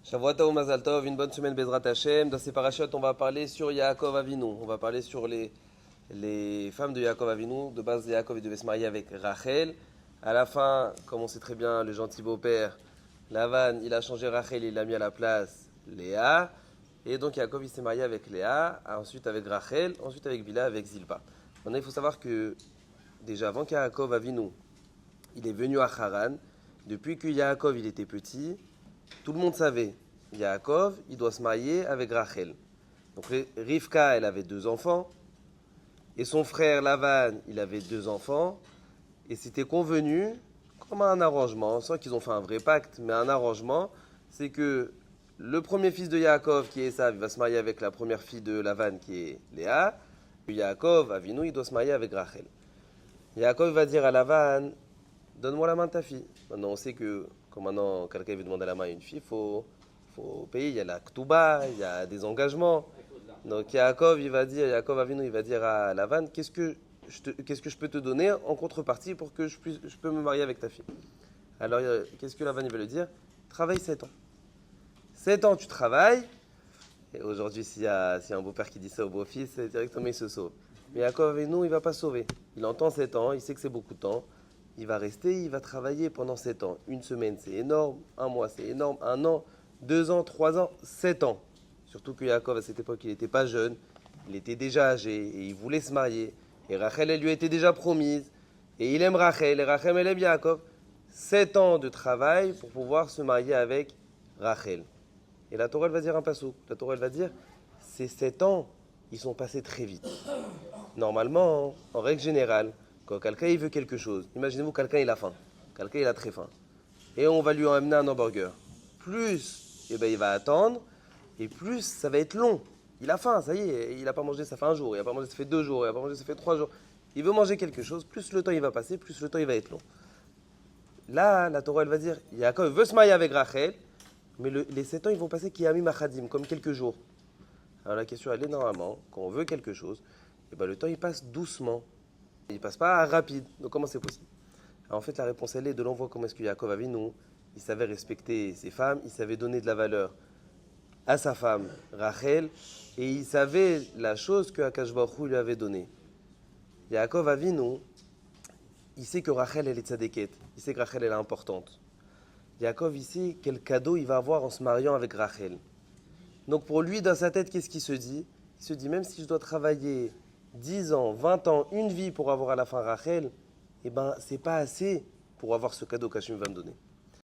Shavuot Tov, Mazal Tov, une bonne semaine Bezrat Hashem. Dans ces parachutes, on va parler sur Yaakov Avinu. On va parler sur les femmes de Yaakov Avinu. De base, Yaakov il devait se marier avec Rachel. À la fin, comme on sait très bien, le gentil beau-père, Lavan, il a changé Rachel, il l'a mis à la place Léa. Et donc Yaakov il s'est marié avec Léa, ensuite avec Rachel, ensuite avec Bila, avec Zilpa. Maintenant, il faut savoir que déjà avant qu'Yaakov Avinu, il est venu à Haran, depuis que Yaakov il était petit, tout le monde savait, Yaakov, il doit se marier avec Rachel. Donc Rivka, elle avait 2 enfants, et son frère Lavan, il avait 2 enfants, et c'était convenu, comme un arrangement, sans qu'ils ont fait un vrai pacte, mais un arrangement, c'est que le premier fils de Yaakov, qui est Esav, il va se marier avec la première fille de Lavan, qui est Léa. Yaakov, Avinu, il doit se marier avec Rachel. Yaakov va dire à Lavan, donne-moi la main de ta fille. Maintenant, on sait que quand maintenant quelqu'un veut demander la main à une fille, faut payer. Il y a la Ktouba, il y a des engagements. Donc Yaakov Avinu, il va dire à Lavan, qu'est-ce que je peux te donner en contrepartie pour que je peux me marier avec ta fille. Alors, qu'est-ce que Lavan il va lui dire? Travaille 7 ans. 7 ans, tu travailles. Et aujourd'hui, s'il y a un beau-père qui dit ça au beau-fils, directement il se sauve. Mais Yaakov Avinu, il ne va pas sauver. Il entend 7 ans, il sait que c'est beaucoup de temps. Il va rester, il va travailler pendant 7 ans. Une semaine, c'est énorme. Un mois, c'est énorme. Un an, 2 ans, 3 ans, 7 ans. Surtout que Yaakov, à cette époque, il n'était pas jeune. Il était déjà âgé et il voulait se marier. Et Rachel, elle lui était déjà promise. Et il aime Rachel et Rachel, elle aime Yaakov. 7 ans de travail pour pouvoir se marier avec Rachel. Et la Torah, elle va dire un passouk. La Torah, elle va dire, ces 7 ans, ils sont passés très vite. Normalement, en règle générale, quand quelqu'un il veut quelque chose, imaginez-vous quelqu'un il a faim, quelqu'un il a très faim, et on va lui amener un hamburger. Plus, il va attendre, et plus ça va être long. Il a faim, ça y est, il n'a pas mangé, ça fait un jour, il n'a pas mangé, ça fait 2 jours, il n'a pas mangé, ça fait 3 jours. Il veut manger quelque chose, plus le temps il va passer, plus le temps il va être long. Là, la Torah elle va dire, Yaakov veut se marier avec Rachel, mais les 7 ans ils vont passer Kiyamim Achadim, comme quelques jours. Alors la question elle est normalement, quand on veut quelque chose, le temps il passe doucement. Il ne passe pas rapide. Donc comment c'est possible? Alors, en fait, la réponse elle est de l'envoi. Comment est-ce que Yaakov Avinu, il savait respecter ses femmes, il savait donner de la valeur à sa femme Rachel, et il savait la chose que Akash Baruch Hu lui avait donnée. Yaakov Avinu, il sait que Rachel elle est tzadéket, il sait que Rachel elle est importante. Yaakov il sait quel cadeau il va avoir en se mariant avec Rachel. Donc pour lui, dans sa tête, qu'est-ce qu'il se dit? Il se dit, même si je dois travailler 10 ans, 20 ans, une vie pour avoir à la fin Rachel, c'est pas assez pour avoir ce cadeau qu'Hachem va me donner.